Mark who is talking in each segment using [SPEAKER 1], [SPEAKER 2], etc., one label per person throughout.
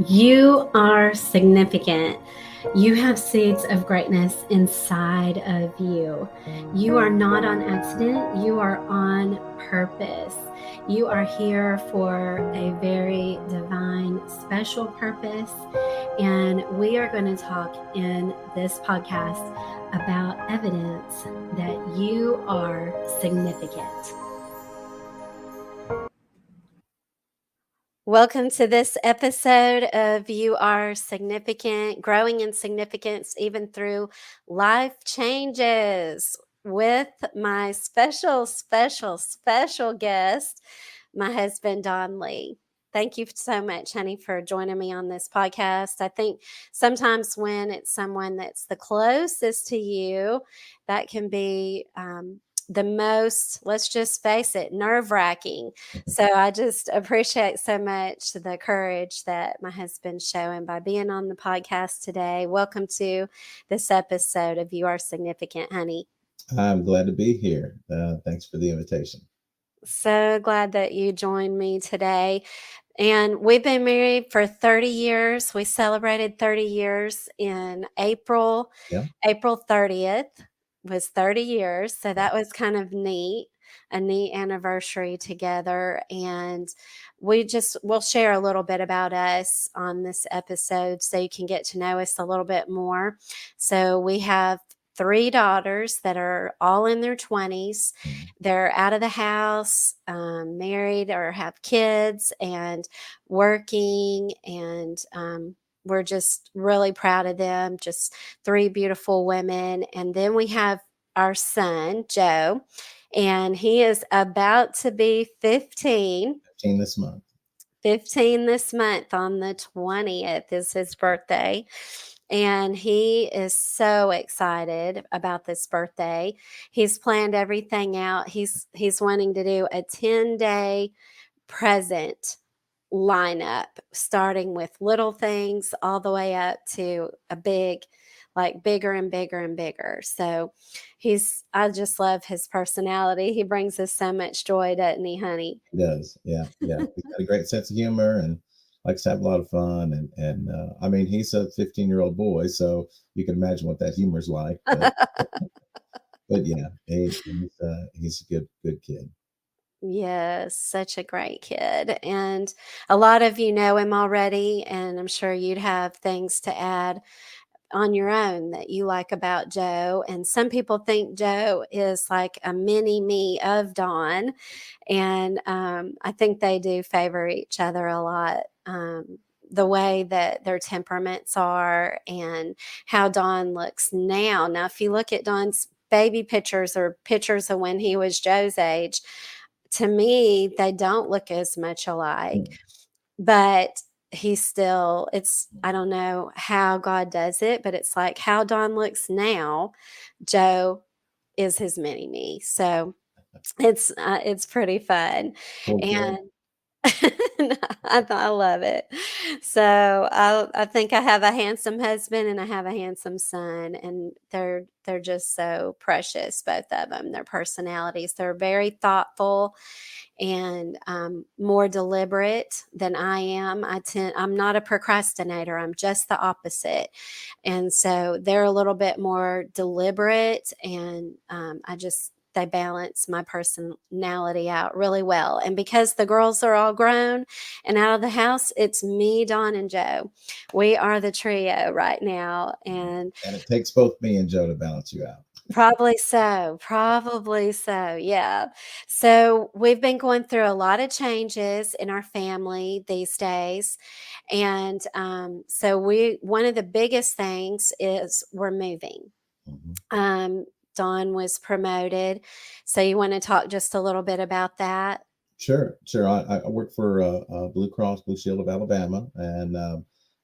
[SPEAKER 1] You are significant. You have seeds of greatness inside of you. You are not on accident. You are on purpose. You are here for a very divine, special purpose. And we are going to talk in this podcast about evidence that you are significant. Welcome to this episode of You Are Significant, Growing in Significance Even Through Life Changes with my special guest, my husband, Don Lee. Thank you so much, honey, for joining me on this podcast. I think sometimes when it's someone that's the closest to you, that can be the most, let's just face it, nerve wracking. So I just appreciate so much the courage that my husband's showing by being on the podcast today. Welcome to this episode of You Are Significant, honey.
[SPEAKER 2] I'm glad to be here. Thanks for the invitation.
[SPEAKER 1] So glad that you joined me today. And we've been married for 30 years. We celebrated 30 years in April.
[SPEAKER 2] Yeah.
[SPEAKER 1] April 30th was 30 years. So
[SPEAKER 2] Yeah.
[SPEAKER 1] that was kind of neat, a neat anniversary together. And we'll share a little bit about us on this episode so you can get to know us a little bit more. So we have three daughters that are all in their 20s.
[SPEAKER 2] Mhm.
[SPEAKER 1] They're out of the house, married or have kids and working. And we're just really proud of them. Just three beautiful women. And then we have our son, Joe, and he is about to be 15.
[SPEAKER 2] 15 this month.
[SPEAKER 1] 15 this month. On the 20th is his birthday. And he is so excited about this birthday. He's planned everything out. He's wanting to do a 10-day present lineup, starting with little things all the way up to a big, like bigger and bigger and bigger. So I just love his personality. He brings us so much joy, doesn't he, honey?
[SPEAKER 2] He does. Yeah. Yeah. He's got a great sense of humor and likes to have a lot of fun. And I mean, he's a 15-year-old boy, so you can imagine what that humor's like. But yeah, he's a good kid.
[SPEAKER 1] Yes, such a great kid. And a lot of you know him already, and I'm sure you'd have things to add on your own that you like about Joe. And some people think Joe is like a mini me of Dawn. And I think they do favor each other a lot. The way that their temperaments are and how Dawn looks now. Now, if you look at Dawn's baby pictures or pictures of when he was Joe's age, to me, they don't look as much alike.
[SPEAKER 2] Mm.
[SPEAKER 1] But he's still, I don't know how God does it, but it's like how Don looks now, Joe is his mini me. So it's pretty fun.
[SPEAKER 2] Cool kid.
[SPEAKER 1] And I love it. So I think I have a handsome husband and I have a handsome son, and they're just so precious, both of them. Their personalities, they're very thoughtful and more deliberate than I am. I'm not a procrastinator. I'm just the opposite. And so they're a little bit more deliberate, and they balance my personality out really well. And because the girls are all grown and out of the house, it's me, Dawn, and Joe. We are the trio right now. And
[SPEAKER 2] And it takes both me and Joe to balance you out.
[SPEAKER 1] probably so. Probably so. Yeah. So we've been going through a lot of changes in our family these days. And so one of the biggest things is we're moving.
[SPEAKER 2] Mhm.
[SPEAKER 1] Um, Dawn was promoted. So you want to talk just a little bit about that?
[SPEAKER 2] Sure, sure. I work for Blue Cross Blue Shield of Alabama, and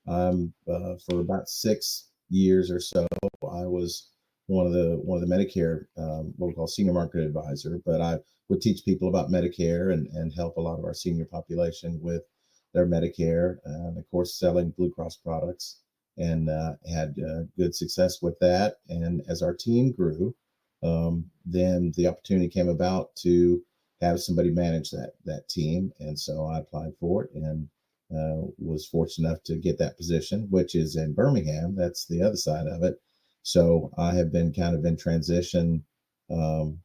[SPEAKER 2] I'm for about 6 years or so. I was one of the Medicare, what we call senior market advisor. But I would teach people about Medicare and help a lot of our senior population with their Medicare, and of course selling Blue Cross products, and had good success with that. And as our team grew, then the opportunity came about to have somebody manage that team, and so I applied for it, and was fortunate enough to get that position, which is in Birmingham. That's the other side of it. So I have been kind of in transition. Um,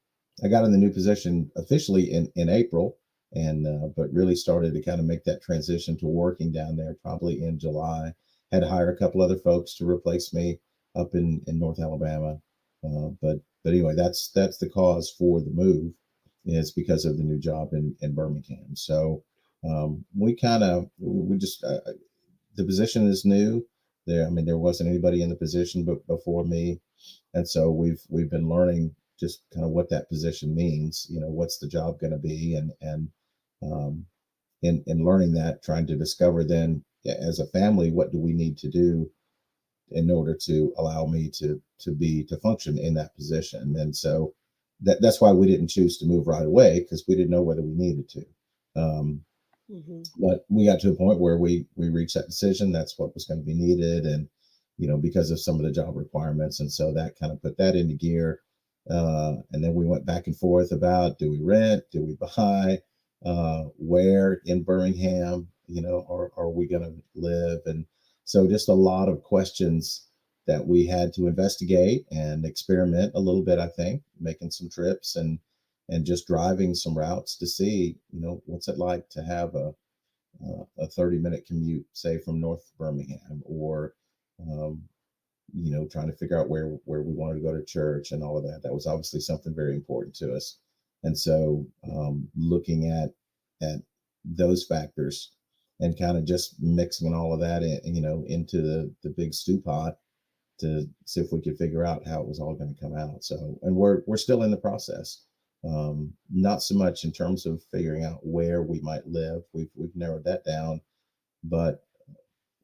[SPEAKER 2] I got in the new position officially in April, and but really started to kind of make that transition to working down there probably in July. Had to hire a couple other folks to replace me up in North Alabama, but anyway, that's the cause for the move is because of the new job in Birmingham. So we kind of we just the position is new. There, I mean, there wasn't anybody in the position but before me, and so we've been learning just kind of what that position means. You know, what's the job going to be, and um, in learning that, trying to discover then as a family what do we need to do in order to allow me to function in that position. And so that's why we didn't choose to move right away because we didn't know whether we needed to. Um,
[SPEAKER 1] Mhm.
[SPEAKER 2] but we got to a point where we reached that decision. That's what was going to be needed, and because of some of the job requirements, and so that kind of put that into gear. And then we went back and forth about do we rent, do we buy, where in Birmingham, are we going to live, and so just a lot of questions that we had to investigate and experiment a little bit. I think making some trips and just driving some routes to see, what's it like to have a 30-minute commute, say from North Birmingham, or um, trying to figure out where we wanted to go to church and all of that. That was obviously something very important to us, and so looking at those factors and kind of just mixing all of that into the big stew pot to see if we could figure out how it was all going to come out. So, and we're still in the process. Not so much in terms of figuring out where we might live. We've narrowed that down, but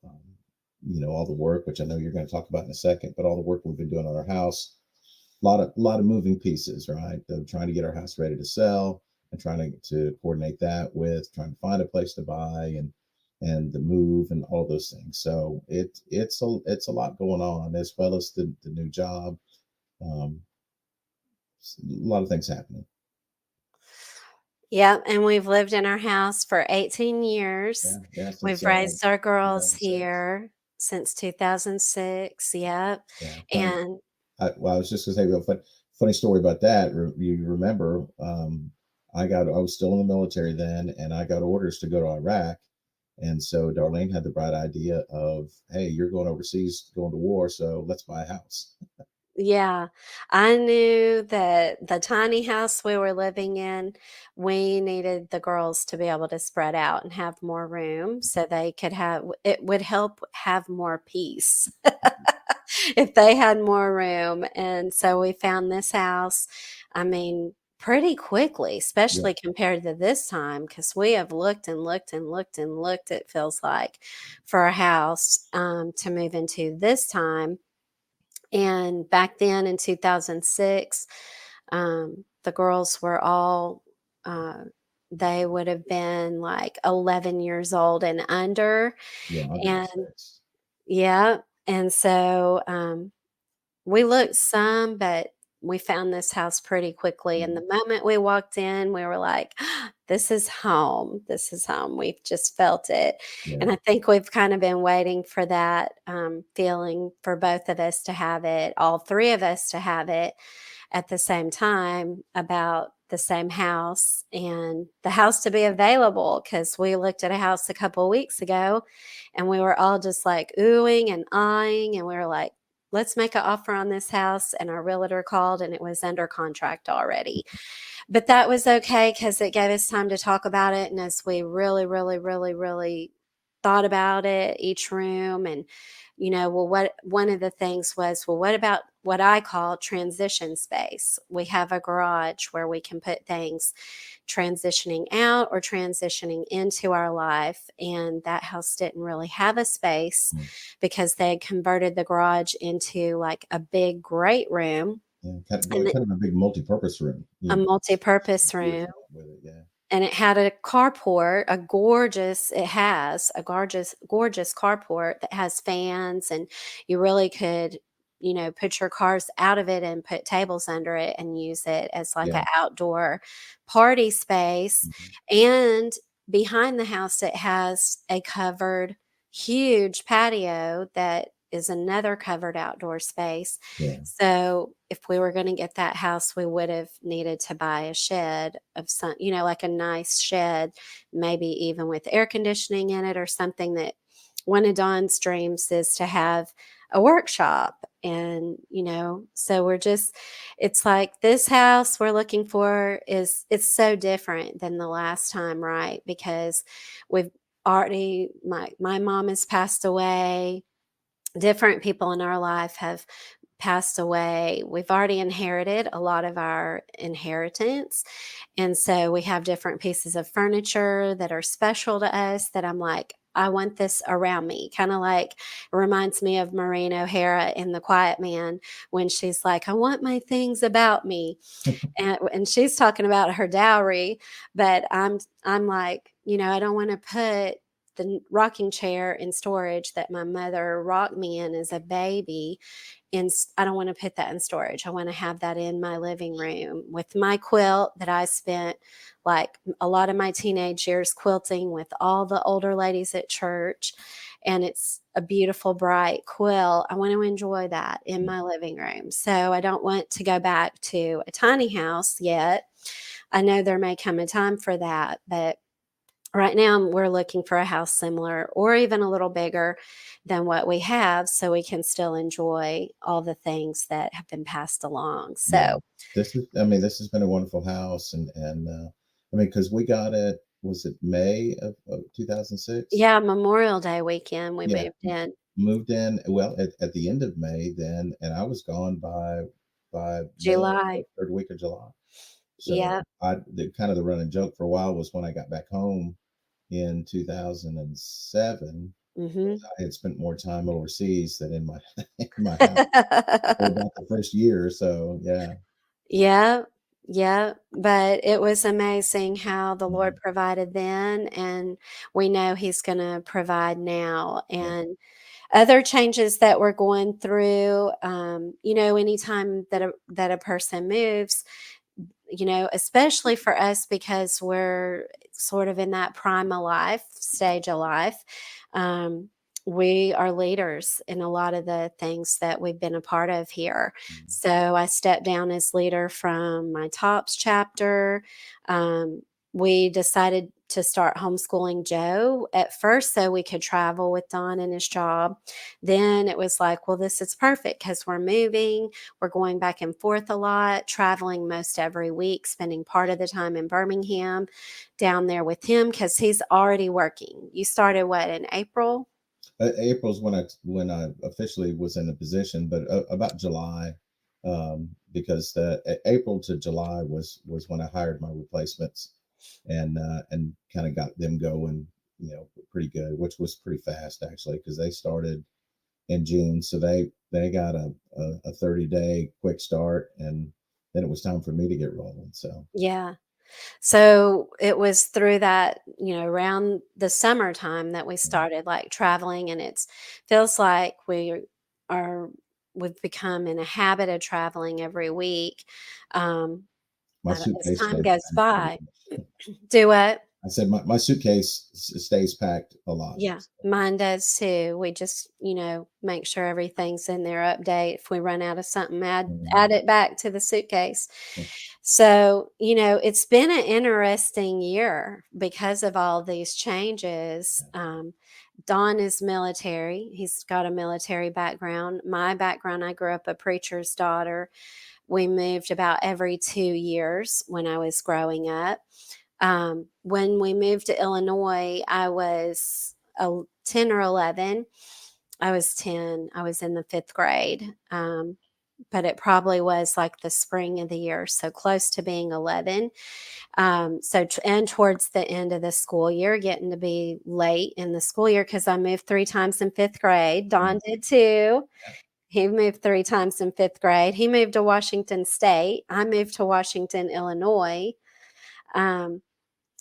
[SPEAKER 2] um, all the work, which I know you're going to talk about in a second, but all the work we've been doing on our house, a lot of moving pieces, right? Trying to get our house ready to sell and trying to coordinate that with trying to find a place to buy and the move and all those things. So it's a lot going on as well as the new job. Um, a lot of things happening.
[SPEAKER 1] Yep, and we've lived in our house for 18 years.
[SPEAKER 2] Yeah, yeah. Since
[SPEAKER 1] We've raised our girls
[SPEAKER 2] 2006.
[SPEAKER 1] here since 2006, yep,
[SPEAKER 2] Yeah,
[SPEAKER 1] and
[SPEAKER 2] well, I was just gonna say real funny story about that. You remember, I was still in the military then, and I got orders to go to Iraq, and so Darlene had the bright idea of, hey, you're going overseas, going to war, so let's buy a house.
[SPEAKER 1] yeah, I knew that the tiny house we were living in, we needed the girls to be able to spread out and have more room so they could have it would help have more peace if they had more room. And so we found this house, I mean, pretty quickly,
[SPEAKER 2] Yeah,
[SPEAKER 1] especially compared to this time, because we have looked and looked and looked and looked, it feels like, for a house to move into this time. And back then in 2006, the girls were all, uh, they would have been like 11 years old and under.
[SPEAKER 2] yeah, I'll give it
[SPEAKER 1] And
[SPEAKER 2] 6.
[SPEAKER 1] yeah. And so we looked some, but we found this house pretty quickly. And
[SPEAKER 2] Mhm.
[SPEAKER 1] the moment we walked in, we were like, this is home. This is home. We've just felt it.
[SPEAKER 2] Yeah.
[SPEAKER 1] And I think we've kind of been waiting for that feeling for both of us to have it, all three of us to have it at the same time about the same house and the house to be available because we looked at a house a couple of weeks ago and we were all just like oohing and eyeing and we were like, let's make an offer on this house. And our realtor called and it was under contract already. But that was okay because it gave us time to talk about it. And as we really, really, really, really thought about it, each room, and, well, what one of the things was, well, what about what I call transition space? We have a garage where we can put things transitioning out or transitioning into our life. And that house didn't really have a space
[SPEAKER 2] Mm.
[SPEAKER 1] because they had converted the garage into like a big, great room
[SPEAKER 2] Yeah, kind
[SPEAKER 1] and
[SPEAKER 2] of a big multi-purpose room.
[SPEAKER 1] a
[SPEAKER 2] Some
[SPEAKER 1] multi-purpose
[SPEAKER 2] gear
[SPEAKER 1] room.
[SPEAKER 2] with it. Yeah,
[SPEAKER 1] And it had a carport, it has a gorgeous, gorgeous carport that has fans, and you really could, put your cars out of it and put tables under it and use it as like
[SPEAKER 2] yeah.
[SPEAKER 1] an outdoor party space.
[SPEAKER 2] Mhm.
[SPEAKER 1] And behind the house, it has a covered, huge patio that is another covered outdoor space.
[SPEAKER 2] Yeah.
[SPEAKER 1] So if we were going to get that house, we would have needed to buy a shed of some, like a nice shed, maybe even with air conditioning in it or something. That one of Dawn's dreams is to have a workshop. And, so it's like this house we're looking for it's so different than the last time, right? Because we've already, my mom has passed away, different people in our life have passed away. We've already inherited a lot of our inheritance. And so we have different pieces of furniture that are special to us that I'm like, I want this around me. Kind of like it reminds me of Maureen O'Hara in The Quiet Man when she's like, I want my things about me. And she's talking about her dowry, but I'm like, I don't want to put the rocking chair in storage that my mother rocked me in as a baby. And I don't want to put that in storage. I want to have that in my living room with my quilt that I spent like a lot of my teenage years quilting with all the older ladies at church. And it's a beautiful, bright quilt. I want to enjoy that in
[SPEAKER 2] Yeah.
[SPEAKER 1] my living room. So I don't want to go back to a tiny house yet. I know there may come a time for that, but right now we're looking for a house similar or even a little bigger than what we have so we can still enjoy all the things that have been passed along.
[SPEAKER 2] Yeah.
[SPEAKER 1] So,
[SPEAKER 2] I mean, this has been a wonderful house, I mean, because we got it, was it May of 2006?
[SPEAKER 1] yeah, Memorial Day weekend we
[SPEAKER 2] Yeah.
[SPEAKER 1] moved in.
[SPEAKER 2] Moved in, well, at the end of May then, and I was gone by middle
[SPEAKER 1] July.
[SPEAKER 2] or third week of July. So
[SPEAKER 1] Yeah.
[SPEAKER 2] the kind of the running joke for a while was when I got back home in 2007,
[SPEAKER 1] Mhm.
[SPEAKER 2] I had spent more time overseas than in my in my house for about the first year or so. Yeah.
[SPEAKER 1] Yeah, yeah, but it was amazing how the Lord
[SPEAKER 2] Mhm.
[SPEAKER 1] provided then, and we know He's gonna provide now.
[SPEAKER 2] Yeah.
[SPEAKER 1] And other changes that we're going through, anytime that a person moves, especially for us because we're sort of in that prime of life stage of life. Um, we are leaders in a lot of the things that we've been a part of here.
[SPEAKER 2] Mhm.
[SPEAKER 1] So I stepped down as leader from my TOPS chapter. We decided to start homeschooling Joe at first so we could travel with Don and his job. Then it was like, well, this is perfect because we're moving. We're going back and forth a lot, traveling most every week, spending part of the time in Birmingham down there with him because he's already working. You started what, in April?
[SPEAKER 2] April's when I officially was in the position, but about July, because April to July was when I hired my replacements, and kind of got them going, pretty good, which was pretty fast actually, because they started in June, so they got a 30-day quick start, and then it was time for me to get rolling. So
[SPEAKER 1] Yeah. So it was through that, around the summertime that we started like traveling, and it's feels like are we've become in a habit of traveling every week. Um,
[SPEAKER 2] my
[SPEAKER 1] as
[SPEAKER 2] suitcase
[SPEAKER 1] time
[SPEAKER 2] stays
[SPEAKER 1] goes
[SPEAKER 2] packed pretty
[SPEAKER 1] by,
[SPEAKER 2] much.
[SPEAKER 1] do what?
[SPEAKER 2] I said my suitcase stays packed a lot.
[SPEAKER 1] Yeah, mine does too. We just, make sure everything's in there, update. If we run out of something, add
[SPEAKER 2] Mhm.
[SPEAKER 1] it back to the suitcase. So, it's been an interesting year because of all these changes. Don is military. He's got a military background. My background, I grew up a preacher's daughter. We moved about every 2 years when I was growing up. When we moved to Illinois, I was 10 or 11. I was 10. I was in the fifth grade. But it probably was like the spring of the year, so close to being 11. And towards the end of the school year, getting to be late in the school year because I moved 3 times in fifth grade. Don did too. He moved 3 times in fifth grade. He moved to Washington State. I moved to Washington, Illinois. Um,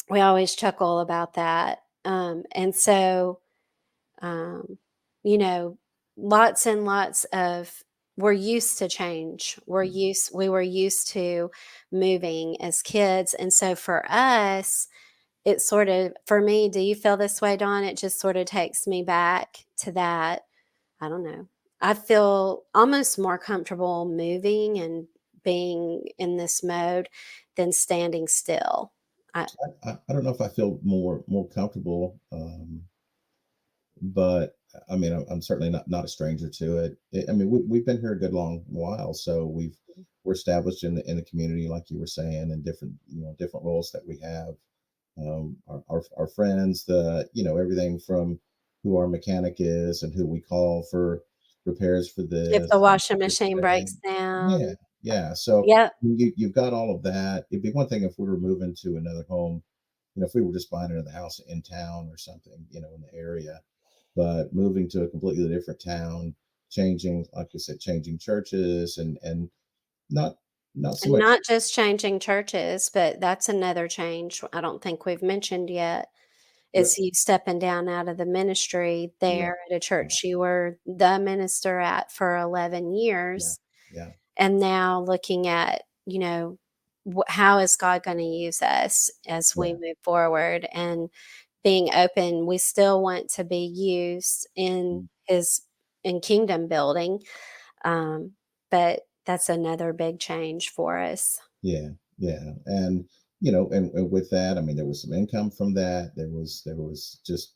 [SPEAKER 1] we always chuckle about that. And so, um, you know, lots and lots of we're used to change. We were used to moving as kids. And so for us, it sort of, for me, do you feel this way, Dawn? It just sort of takes me back to that. I don't know. I feel almost more comfortable moving and being in this mode than standing still. I,
[SPEAKER 2] I don't know if I feel more comfortable, but I mean, I'm certainly not a stranger to it. I mean, we've been here a good long while, so we're established in the community, like you were saying, and different different roles that we have. Our friends, everything from who our mechanic is and who we call for repairs for
[SPEAKER 1] if the
[SPEAKER 2] this and
[SPEAKER 1] washing
[SPEAKER 2] repairs
[SPEAKER 1] machine
[SPEAKER 2] for that.
[SPEAKER 1] breaks down,
[SPEAKER 2] Yeah, yeah. So
[SPEAKER 1] yep,
[SPEAKER 2] you've got all of that. It'd be one thing if we were moving to another home, if we were just buying another house in town or something, in the area, but moving to a completely different town, changing, like I said, changing churches and not not so
[SPEAKER 1] and
[SPEAKER 2] much.
[SPEAKER 1] not just changing churches, but that's another change I don't think we've mentioned yet,
[SPEAKER 2] Right.
[SPEAKER 1] is you stepping down out of the ministry
[SPEAKER 2] Yeah,
[SPEAKER 1] there at a
[SPEAKER 2] yeah,
[SPEAKER 1] church you were the minister at for 11
[SPEAKER 2] yeah,
[SPEAKER 1] years,
[SPEAKER 2] yeah,
[SPEAKER 1] and now looking at, how is God gonna use us as we
[SPEAKER 2] yeah,
[SPEAKER 1] move forward, and being open. We still want to be used
[SPEAKER 2] mm,
[SPEAKER 1] in kingdom building, um, but that's another big change for us.
[SPEAKER 2] yeah, yeah. And and with that, I mean, there was some income from that. There was just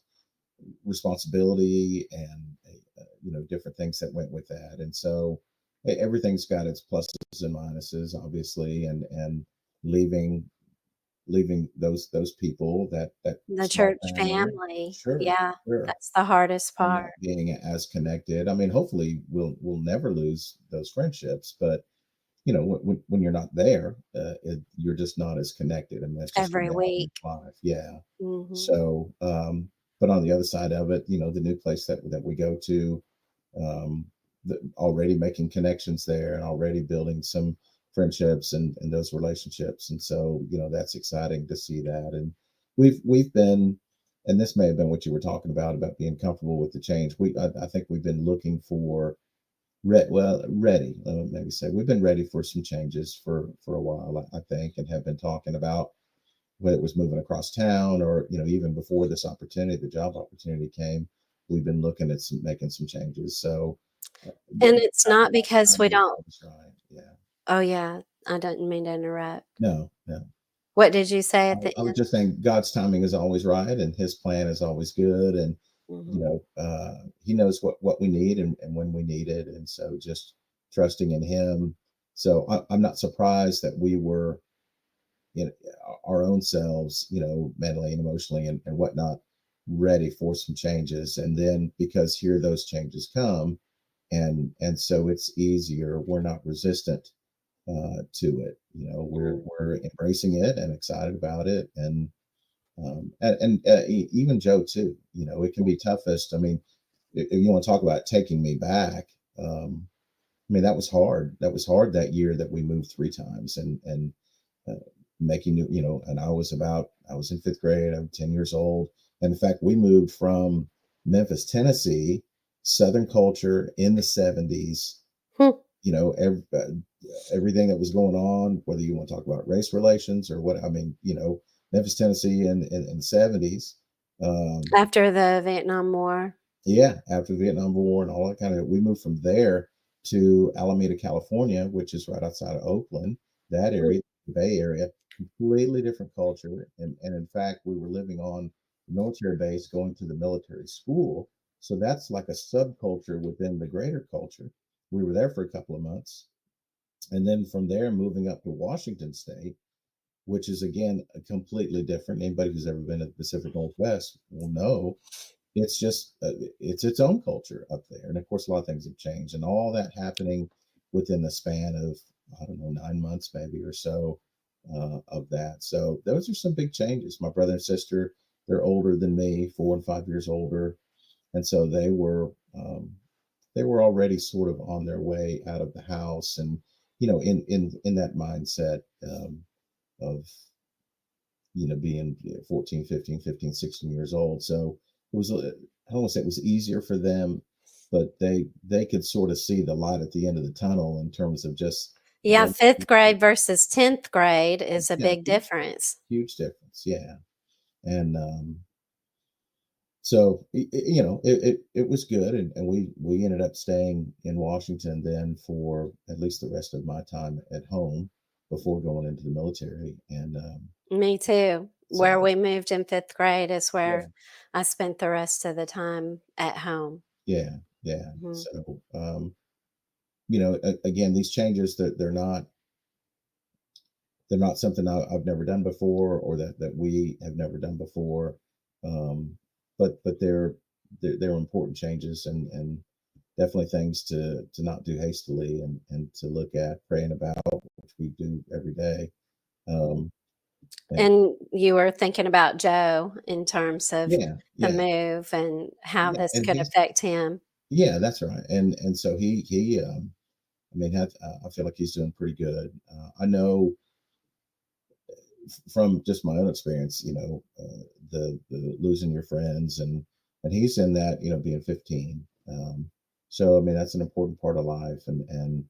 [SPEAKER 2] responsibility and different things that went with that. And so everything's got its pluses and minuses, obviously, and leaving leaving those people, that
[SPEAKER 1] The
[SPEAKER 2] small
[SPEAKER 1] church
[SPEAKER 2] family.
[SPEAKER 1] family,
[SPEAKER 2] Sure,
[SPEAKER 1] yeah,
[SPEAKER 2] sure.
[SPEAKER 1] that's the hardest
[SPEAKER 2] And
[SPEAKER 1] part.
[SPEAKER 2] not being as connected. I mean, hopefully we'll never lose those friendships, but when you're not there, you're just not as connected. I mean, that's just the
[SPEAKER 1] Every
[SPEAKER 2] reality
[SPEAKER 1] week.
[SPEAKER 2] of life. Yeah.
[SPEAKER 1] Mhm.
[SPEAKER 2] So, but on the other side of it, the new place that we go to, um, already making connections there and already building some friendships and those relationships. And so, that's exciting to see that. And we've been, and this may have been what you were talking about being comfortable with the change. I think we've been looking for ready. Let me maybe say we've been ready for some changes for a while, I think, and have been talking about whether it was moving across town or even before this opportunity, the job opportunity came. We've been looking at making some changes. So
[SPEAKER 1] And it's not
[SPEAKER 2] God's
[SPEAKER 1] because we
[SPEAKER 2] timing is
[SPEAKER 1] don't.
[SPEAKER 2] always right. Yeah.
[SPEAKER 1] Oh, yeah, I didn't mean to interrupt.
[SPEAKER 2] No, no.
[SPEAKER 1] What did you say at the
[SPEAKER 2] I was
[SPEAKER 1] end?
[SPEAKER 2] just saying God's timing is always right and his plan is always good. And,
[SPEAKER 1] Mhm.
[SPEAKER 2] he knows what we need and when we need it. And so just trusting in him. So I'm not surprised that we were, our own selves, mentally and emotionally and whatnot, ready for some changes. And then because here those changes come, and so it's easier. We're not resistant to it.
[SPEAKER 1] Mm.
[SPEAKER 2] We're embracing it and excited about it, and even Joe too. It can be toughest. I mean, if you want to talk about taking me back, I mean that was hard. That was hard that year that we moved 3 times and uh, making new. And I was in 5th grade. I'm 10 years old, and in fact, we moved from Memphis, Tennessee, Southern culture in the 70s.
[SPEAKER 1] Hmm.
[SPEAKER 2] you know, every, Everything that was going on, whether you want to talk about race relations or what, I mean, Memphis, Tennessee in the 70s. Um,
[SPEAKER 1] After the Vietnam War.
[SPEAKER 2] yeah, after the Vietnam War and all that kind of, we moved from there to Alameda, California, which is right outside of Oakland, that
[SPEAKER 1] Mm.
[SPEAKER 2] area, the Bay Area, completely different culture. And in fact, we were living on the military base, going to the military school. So that's like a subculture within the greater culture. We were there for a couple of months. And then from there, moving up to Washington State, which is again completely different. Anybody who's ever been to the Pacific Northwest will know it's just it's its own culture up there. And of course, a lot of things have changed, and all that happening within the span of, I don't know, 9 months maybe or so of that. So those are some big changes. My brother and sister, they're older than me, 4 and 5 years older, and so they were already sort of on their way out of the house, and in that mindset of being 14, 15, 15, 16 years old. So it was, I don't want to say it was easier for them, but they could sort of see the light at the end of the tunnel in terms of just
[SPEAKER 1] Yeah,
[SPEAKER 2] them.
[SPEAKER 1] 5th grade versus 10th grade is a
[SPEAKER 2] Yeah,
[SPEAKER 1] big difference.
[SPEAKER 2] huge difference. Yeah. and so it was good, and we ended up staying in Washington then for at least the rest of my time at home before going into the military, and
[SPEAKER 1] Me too. Where
[SPEAKER 2] so
[SPEAKER 1] we moved in 5th grade is
[SPEAKER 2] yeah,
[SPEAKER 1] where I spent the rest of the time at home.
[SPEAKER 2] yeah, yeah.
[SPEAKER 1] Mhm.
[SPEAKER 2] So again, these changes that they're not something I've never done before, or that we have never done before. Um, but they're important changes, and definitely things to not do hastily, and to look at, praying about, which we do every day. Um, and
[SPEAKER 1] And you were thinking about Joe in terms of
[SPEAKER 2] yeah,
[SPEAKER 1] the
[SPEAKER 2] yeah,
[SPEAKER 1] move and how
[SPEAKER 2] yeah,
[SPEAKER 1] this
[SPEAKER 2] and
[SPEAKER 1] could
[SPEAKER 2] he's
[SPEAKER 1] affect him.
[SPEAKER 2] yeah, that's right. And so he I mean, I feel like he's doing pretty good. I know from just my own experience, the losing your friends, and he's in that, being 15. So I mean, that's an important part of life, and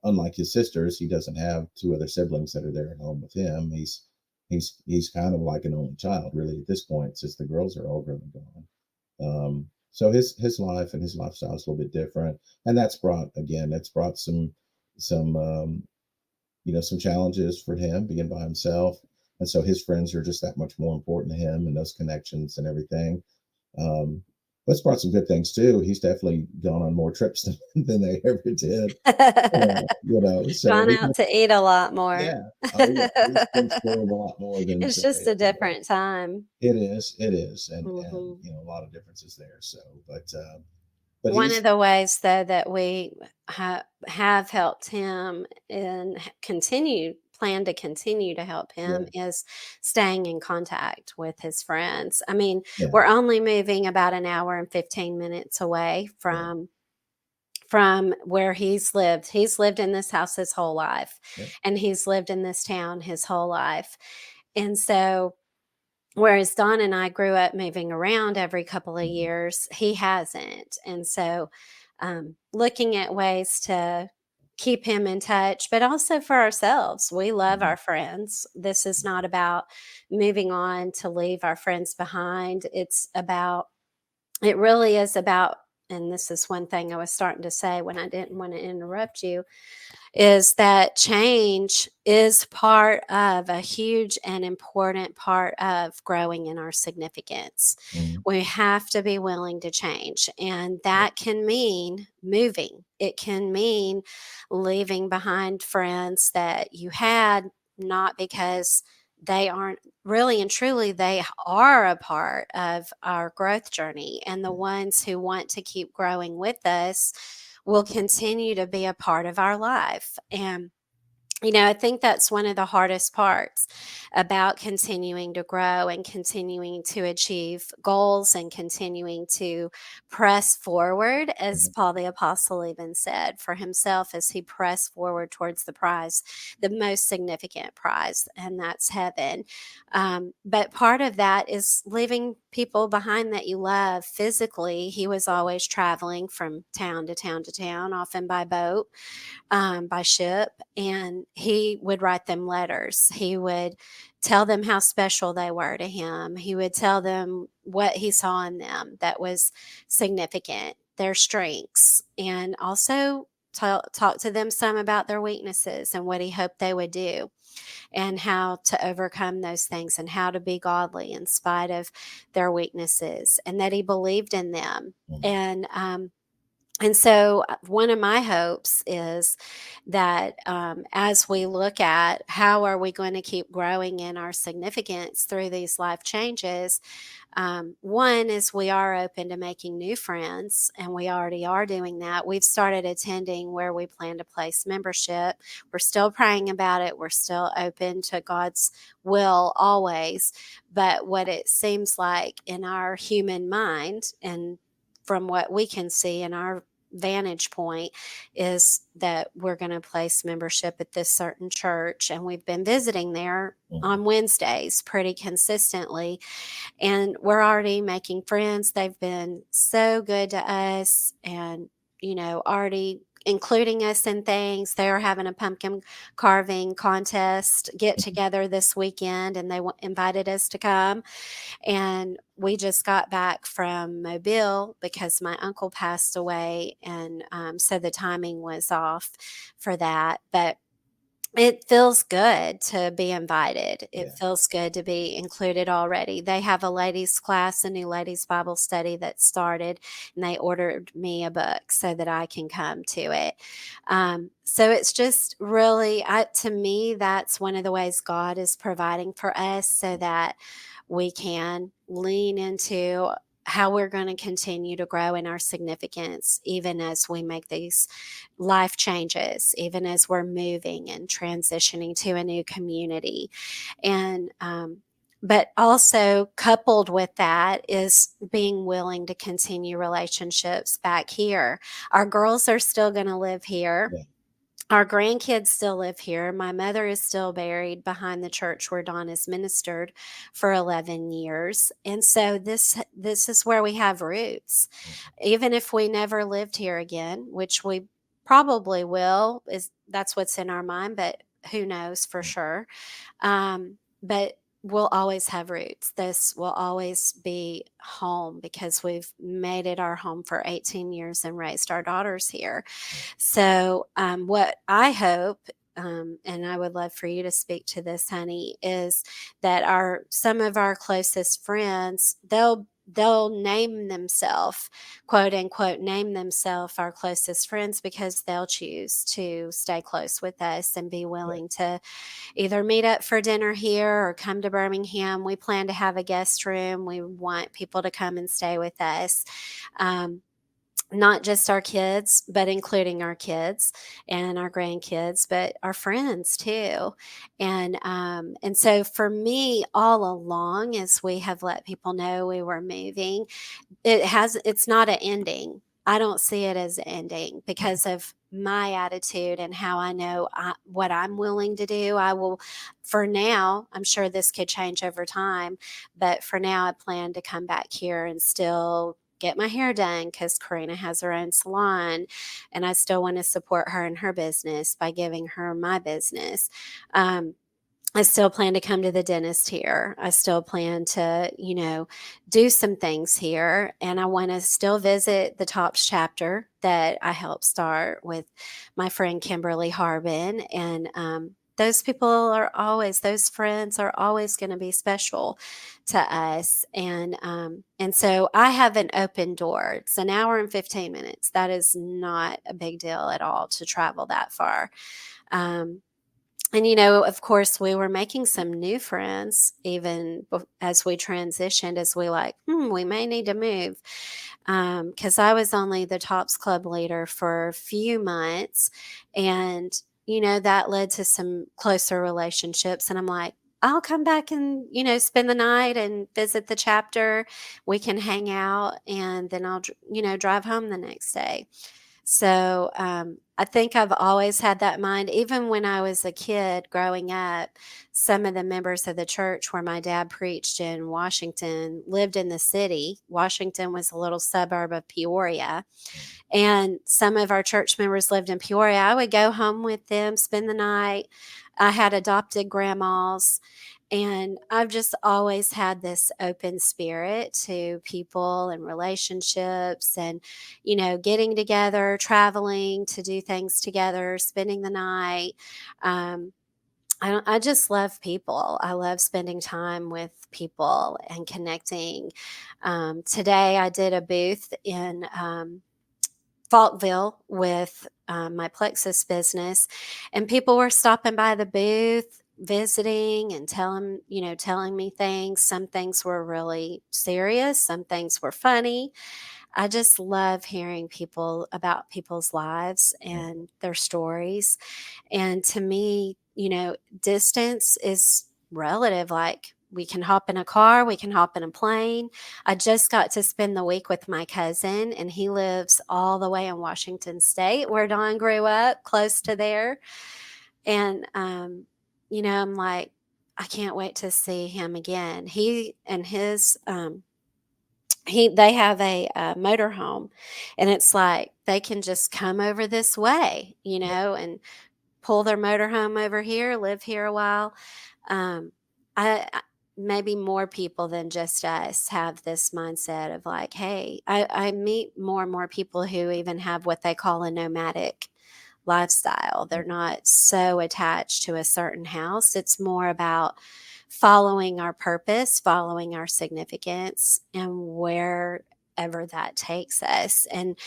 [SPEAKER 2] unlike his sisters, he doesn't have two other siblings that are there at home with him. He's kind of like an only child, really, at this point, since the girls are all grown and gone. So his life and his lifestyle is a little bit different, and that's brought some some challenges for him being by himself, and so his friends are just that much more important to him, and those connections and everything. Um, but it's brought some good things too. He's definitely gone on more trips than they ever did. So
[SPEAKER 1] Gone out to eat a lot more.
[SPEAKER 2] yeah, oh yeah, he's been spoiled a lot more
[SPEAKER 1] It's
[SPEAKER 2] than they
[SPEAKER 1] just a
[SPEAKER 2] ever were.
[SPEAKER 1] different time.
[SPEAKER 2] It is, and
[SPEAKER 1] Mhm.
[SPEAKER 2] a lot of differences there. So, but
[SPEAKER 1] One of
[SPEAKER 2] he's
[SPEAKER 1] the ways, though, that we have helped him and plan to continue to help
[SPEAKER 2] yeah,
[SPEAKER 1] him is staying in contact with his friends. I mean,
[SPEAKER 2] yeah,
[SPEAKER 1] we're only moving about an hour and 15 minutes away
[SPEAKER 2] yeah,
[SPEAKER 1] from where he's lived. He's lived in this house his whole life,
[SPEAKER 2] yeah,
[SPEAKER 1] and he's lived in this town his whole life. And so whereas Don and I grew up moving around every couple of
[SPEAKER 2] mhm,
[SPEAKER 1] years, he hasn't. And so, looking at ways to keep him in touch, but also for ourselves. We love
[SPEAKER 2] mhm,
[SPEAKER 1] our friends. This is not about moving on to leave our friends behind. It really is about, and this is one thing I was starting to say when I didn't want to interrupt you, is that change is part of a huge and important part of growing in our significance.
[SPEAKER 2] mhm,
[SPEAKER 1] We have to be willing to change, and
[SPEAKER 2] yeah,
[SPEAKER 1] that can mean moving. It can mean leaving behind friends that you had, not because they aren't really and truly, they are a part of our growth journey. And the
[SPEAKER 2] yeah,
[SPEAKER 1] ones who want to keep growing with us will continue to be a part of our life. And I think that's one of the hardest parts about continuing to grow and continuing to achieve goals and continuing to press forward, as
[SPEAKER 2] mhm,
[SPEAKER 1] Paul the Apostle even said for himself as he pressed forward towards the prize, the most significant prize, and that's heaven. But part of that is leaving people behind that you love physically. He was always traveling from town to town to town, often by boat, by ship, and he would write them letters. He would tell them how special they were to him. He would tell them what he saw in them that was significant, their strengths, and also talk to them some about their weaknesses and what he hoped they would do and how to overcome those things and how to be godly in spite of their weaknesses, and that he believed in them.
[SPEAKER 2] mhm,
[SPEAKER 1] And so, one of my hopes is that as we look at how are we going to keep growing in our significance through these life changes, one is we are open to making new friends, and we already are doing that. We've started attending where we plan to place membership. We're still praying about it. We're still open to God's will always. But what it seems like in our human mind, and from what we can see in our vantage point, is that we're going to place membership at this certain church, and we've been visiting there
[SPEAKER 2] mhm,
[SPEAKER 1] on Wednesdays pretty consistently, and we're already making friends. They've been so good to us, and already including us in things. They're having a pumpkin carving contest get together this weekend, and they invited us to come. And we just got back from Mobile because my uncle passed away, and so the timing was off for that. But it feels good to be invited. It
[SPEAKER 2] Yeah.
[SPEAKER 1] feels good to be included already. They have a ladies' class, a new ladies' Bible study that started, and they ordered me a book so that I can come to it. So it's just really, to me, that's one of the ways God is providing for us so that we can lean into how we're going to continue to grow in our significance, even as we make these life changes, even as we're moving and transitioning to a new community. And, but also coupled with that is being willing to continue relationships back here. Our girls are still going to live here.
[SPEAKER 2] Yeah.
[SPEAKER 1] Our grandkids still live here. My mother is still buried behind the church where Don has ministered for 11 years. And so this is where we have roots. Even if we never lived here again, which we probably will, is that's what's in our mind, but who knows for sure. But we'll always have roots. This will always be home because we've made it our home for 18 years and raised our daughters here. So, what I hope, and I would love for you to speak to this, honey, is that our some of our closest friends they'll name themselves, quote unquote, name themselves our closest friends because they'll choose to stay close with us and be
[SPEAKER 2] Yeah.
[SPEAKER 1] willing to either meet up for dinner here or come to Birmingham. We plan to have a guest room. We want people to come and stay with us. Um, not just our kids, but including our kids and our grandkids, but our friends too. And so for me, all along, as we have let people know we were moving, it's not an ending. I don't see it as an ending
[SPEAKER 2] Yeah.
[SPEAKER 1] because of my attitude and how I know what I'm willing to do. I will, for now, I'm sure this could change over time, but for now, I plan to come back here and still get my hair done because Karina has her own salon, and I still want to support her in her business by giving her my business. Um, I still plan to come to the dentist here. I still plan to, do some things here. And I want to still visit the TOPS chapter that I helped start with my friend Kimberly Harbin. And those friends are always going to be special to us. And so I have an open door. It's an hour and 15 minutes. That is not a big deal at all to travel that far. Um, and, of course, we were making some new friends even as we transitioned, as we like, we may need to move. Because I was only the TOPS club leader for a few months. And, that led to some closer relationships. And I'm like, I'll come back and, spend the night and visit the chapter. We can hang out and then I'll, drive home the next day. So I think I've always had that mind. Even when I was a kid growing up, some of the members of the church where my dad preached in Washington lived in the city. Washington was a little suburb of Peoria. And some of our church members lived in Peoria. I would go home with them, spend the night. I had adopted grandmas. And I've just always had this open spirit to people and relationships and, getting together, traveling to do things together, spending the night. Um, I just love people. I love spending time with people and connecting. Today, I did a booth in Falkville with my Plexus business, and people were stopping by the booth, visiting and telling me things. Some things were really serious, some things were funny. I just love hearing people about people's lives
[SPEAKER 2] Yeah.
[SPEAKER 1] and their stories. And to me, distance is relative. Like, we can hop in a car, we can hop in a plane. I just got to spend the week with my cousin, and he lives all the way in Washington State, where Don grew up, close to there. And, I'm like, I can't wait to see him again. He and his they have a, motor home, and it's like they can just come over this way,
[SPEAKER 2] Yeah.
[SPEAKER 1] and pull their motor home over here, live here a while. Um, I maybe more people than just us have this mindset of like, hey, I meet more and more people who even have what they call a nomadic lifestyle. They're not so attached to a certain house. It's more about following our purpose, following our significance, and wherever that takes us. And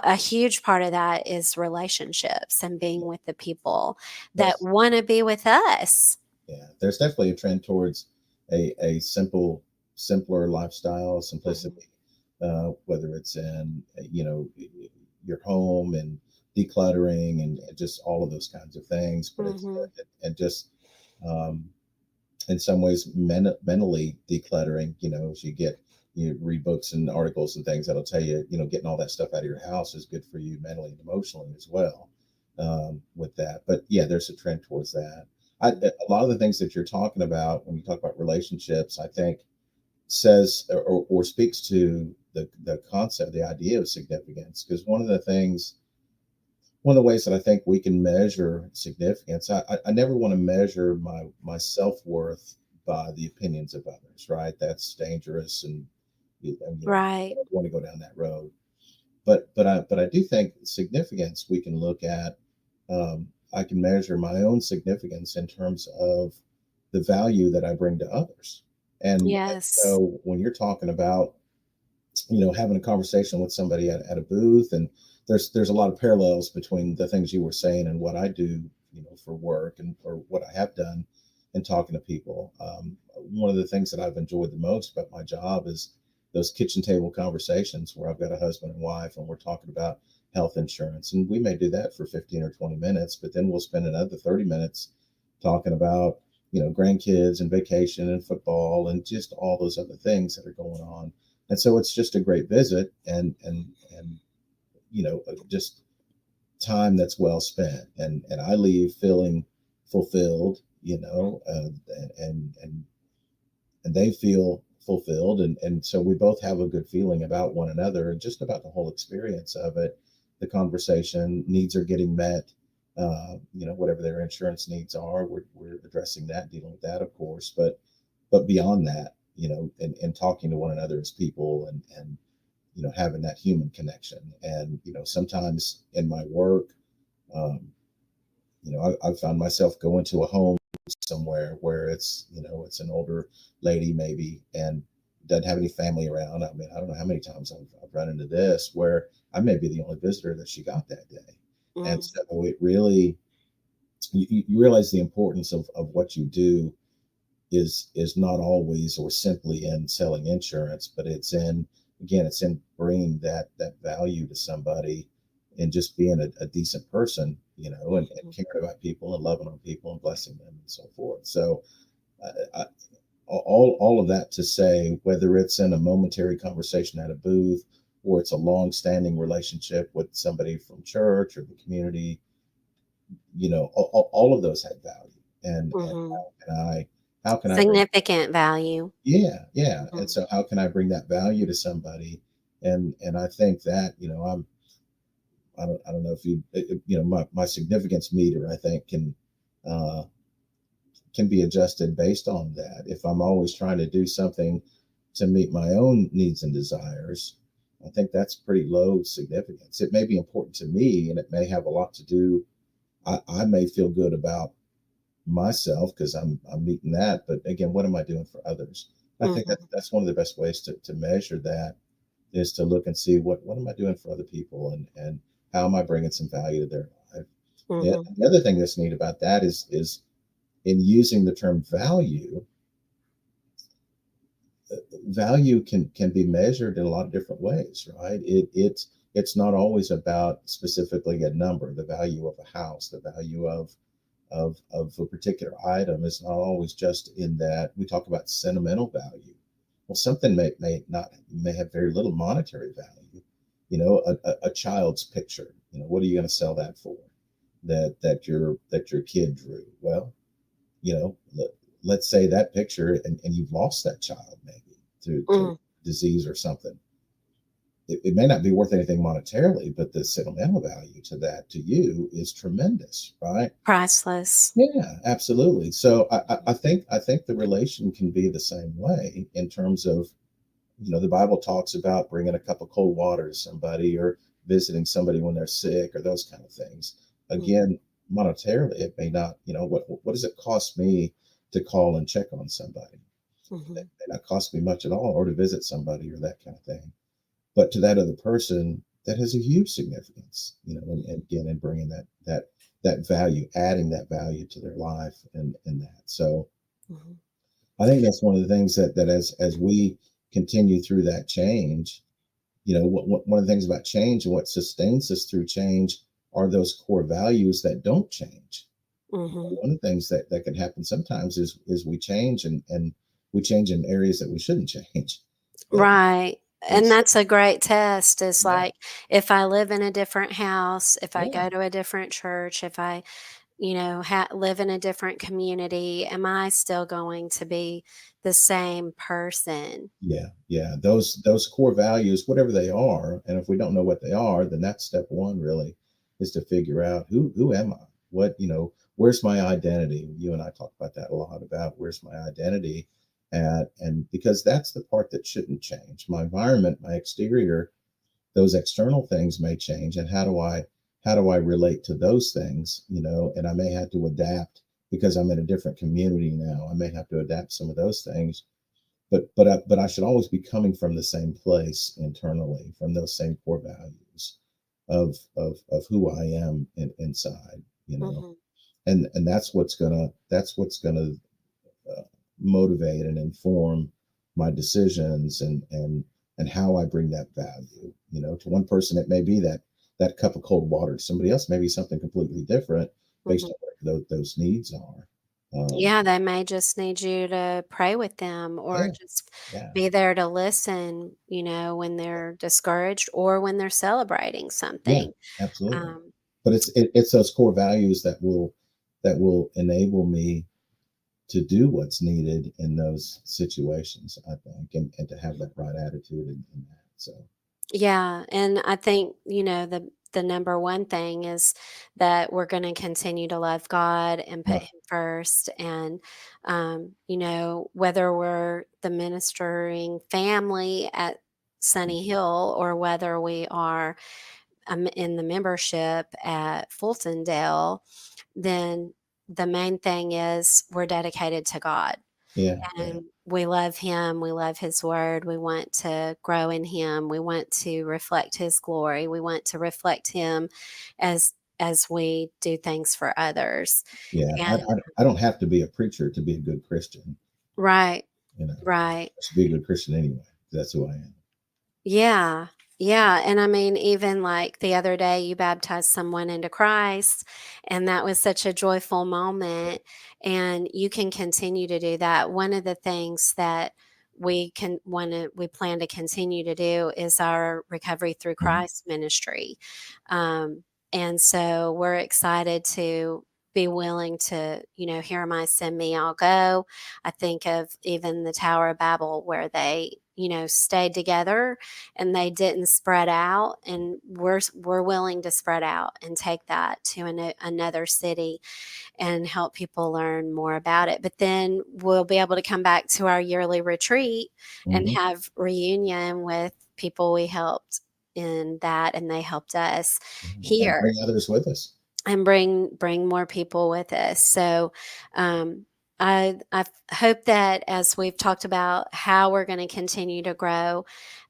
[SPEAKER 1] a huge part of that is relationships and being with the people that
[SPEAKER 2] There's
[SPEAKER 1] want to be with us.
[SPEAKER 2] yeah, there's definitely a trend towards a simpler lifestyle,
[SPEAKER 1] Mhm.
[SPEAKER 2] simplicity, whether it's in your home and decluttering and just all of those kinds of things. But it's
[SPEAKER 1] Mhm.
[SPEAKER 2] and just um, in some ways mentally decluttering, as you read books and articles and things that'll tell you, getting all that stuff out of your house is good for you mentally and emotionally as well, with that. But yeah, there's a trend towards that. A lot of the things that you're talking about when you talk about relationships, I think says or speaks to the concept, the idea of significance. Because one of the ways that I think we can measure significance, I never want to measure my self worth by the opinions of others, right? That's dangerous, and
[SPEAKER 1] Right.
[SPEAKER 2] I don't want to go down that road. But I do think significance we can look at. I can measure my own significance in terms of the value that I bring to others. And
[SPEAKER 1] Yes.
[SPEAKER 2] so when you're talking about having a conversation with somebody at a booth, and there's a lot of parallels between the things you were saying and what I do, for work and or what I have done in talking to people. One of the things that I've enjoyed the most about my job is those kitchen table conversations where I've got a husband and wife and we're talking about health insurance, and we may do that for 15 or 20 minutes, but then we'll spend another 30 minutes talking about grandkids and vacation and football and just all those other things that are going on. And so it's just a great visit, and just time that's well spent, and I leave feeling fulfilled, and they feel fulfilled, and so we both have a good feeling about one another and just about the whole experience of it. The conversation needs are getting met. Whatever their insurance needs are, we're addressing that, dealing with that, of course. But beyond that, and talking to one another as people, and having that human connection. And sometimes in my work, um, I found myself going to a home somewhere where it's an older lady maybe and doesn't have any family around. I mean, I don't know how many times I've run into this where I may be the only visitor that she got that day. And
[SPEAKER 1] Mm.
[SPEAKER 2] so it really, you realize the importance of what you do is not always or simply in selling insurance, but it's in bringing that value to somebody and just being a decent person, and
[SPEAKER 1] Mhm.
[SPEAKER 2] caring about people and loving on people and blessing them and so forth. So I, all of that to say, whether it's in a momentary conversation at a booth or it's a long-standing relationship with somebody from church or the community, all of those have value. And
[SPEAKER 1] Mhm.
[SPEAKER 2] how can I bring
[SPEAKER 1] Significant value.
[SPEAKER 2] yeah. And
[SPEAKER 1] Mhm.
[SPEAKER 2] so how can I bring that value to somebody? And I think that, I don't know if my significance meter, I think uh, can be adjusted based on that. If I'm always trying to do something to meet my own needs and desires, I think that's pretty low significance. It may be important to me and it may have a lot to do. I may feel good about myself because I'm meeting that. But again, what am I doing for others? I think
[SPEAKER 1] Mhm.
[SPEAKER 2] that's one of the best ways to measure that is to look and see what am I doing for other people, and how am I bringing some value to their life. Yeah.
[SPEAKER 1] Mhm.
[SPEAKER 2] The other thing that's neat about that is in using the term value. Value can be measured in a lot of different ways, right? It's not always about specifically a number. The value of a house, the value of a particular item is not always just in that. We talk about sentimental value. Well, something may have very little monetary value. A child's picture. What are you going to sell that for? That your kid drew. Well, let's say that picture, and you've lost that child maybe through
[SPEAKER 1] Mm.
[SPEAKER 2] disease or something. it may not be worth anything monetarily, but the sentimental value to that to you is tremendous, right?
[SPEAKER 1] Priceless.
[SPEAKER 2] Yeah, absolutely. So I think the relation can be the same way in terms of, the Bible talks about bringing a cup of cold water to somebody, or visiting somebody when they're sick, or those kind of things.
[SPEAKER 1] Mhm,
[SPEAKER 2] Again, monetarily, it may not, what does it cost me to call and check on somebody? It
[SPEAKER 1] mhm,
[SPEAKER 2] may not cost me much at all, or to visit somebody, or that kind of thing. But to that other person, that has a huge significance, and again, and bringing that value, adding that value to their life, and that. So
[SPEAKER 1] mhm,
[SPEAKER 2] I think that's one of the things that as we continue through that change, one of the things about change and what sustains us through change are those core values that don't change.
[SPEAKER 1] mhm.
[SPEAKER 2] One of the things that can happen sometimes is we change, and we change in areas that we shouldn't change. And,
[SPEAKER 1] Right,
[SPEAKER 2] and
[SPEAKER 1] and
[SPEAKER 2] so,
[SPEAKER 1] that's a great test, is
[SPEAKER 2] yeah,
[SPEAKER 1] like, if I live in a different house, if I
[SPEAKER 2] yeah,
[SPEAKER 1] go to a different church, if I, live in a different community, am I still going to be the same person?
[SPEAKER 2] yeah. Those core values, whatever they are, and if we don't know what they are, then that's step one. Really, is to figure out who am I? What where's my identity? You and I talk about that a lot, about where's my identity at, and because that's the part that shouldn't change. My environment, my exterior, those external things may change, and how do I relate to those things? And I may have to adapt because I'm in a different community now. I may have to adapt some of those things, but I should always be coming from the same place internally, from those same core values of who I am inside,
[SPEAKER 1] Mhm,
[SPEAKER 2] and that's what's gonna motivate and inform my decisions, and how I bring that value. To one person it may be that cup of cold water. To somebody else, maybe something completely different based
[SPEAKER 1] mhm.
[SPEAKER 2] on what those needs are.
[SPEAKER 1] Yeah, they may just need you to pray with them or
[SPEAKER 2] Yeah,
[SPEAKER 1] just
[SPEAKER 2] yeah.
[SPEAKER 1] be there to listen, when they're discouraged or when they're celebrating
[SPEAKER 2] Yeah,
[SPEAKER 1] something.
[SPEAKER 2] absolutely.
[SPEAKER 1] Um,
[SPEAKER 2] But it's those core values that will enable me to do what's needed in those situations, I think, and to have that right attitude in that. So
[SPEAKER 1] Yeah, and I think, the number one thing is that we're gonna continue to love God and put
[SPEAKER 2] right.
[SPEAKER 1] him first, and, whether we're the ministering family at Sunny Hill or whether we are, in the membership at Fultondale, then the main thing is we're dedicated to God.
[SPEAKER 2] Yeah, yeah,
[SPEAKER 1] And we love him, we love his word, we want to grow in him, we want to reflect his glory, we want to reflect him as we do things for others.
[SPEAKER 2] yeah. I,
[SPEAKER 1] And
[SPEAKER 2] I I don't have to be a preacher to be a good Christian.
[SPEAKER 1] right,
[SPEAKER 2] You know,
[SPEAKER 1] right.
[SPEAKER 2] I should be a good Christian anyway. That's who I am.
[SPEAKER 1] Yeah. Yeah, and I mean, even, like, the other day, you baptized someone into Christ, and that was such a joyful moment, and you can continue to do that. One of the things that we plan to continue to do is our Recovery Through
[SPEAKER 2] Mhm.
[SPEAKER 1] Christ ministry, um, and so we're excited to be willing to, "Here am I, send me, I'll go." I think of even the Tower of Babel where they, stayed together and they didn't spread out, and we're willing to spread out and take that to another city and help people learn more about it. But then we'll be able to come back to our yearly retreat and
[SPEAKER 2] Mhm.
[SPEAKER 1] have reunion with people we helped in that, and they helped us
[SPEAKER 2] And
[SPEAKER 1] here,
[SPEAKER 2] bring others with us.
[SPEAKER 1] and bring more people with us. So, um, I hope that as we've talked about how we're going to continue to grow,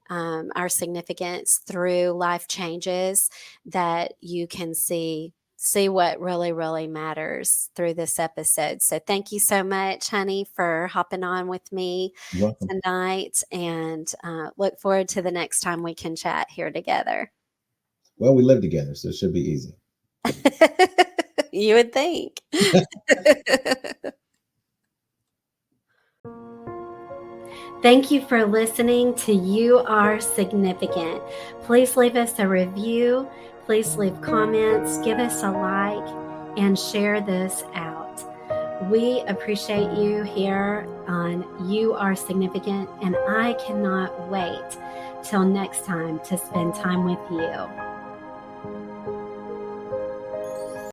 [SPEAKER 1] our significance through life changes, that you can see what really matters through this episode. So thank you so much, honey, for hopping on with me
[SPEAKER 2] You're welcome.
[SPEAKER 1] tonight, and look forward to the next time we can chat here together.
[SPEAKER 2] Well, we live together, so it should be easy.
[SPEAKER 1] You would think. Thank you for listening to You Are Significant. Please leave us a review. Please leave comments, give us a like, and share this out. We appreciate you here on You Are Significant, and I cannot wait till next time to spend time with you.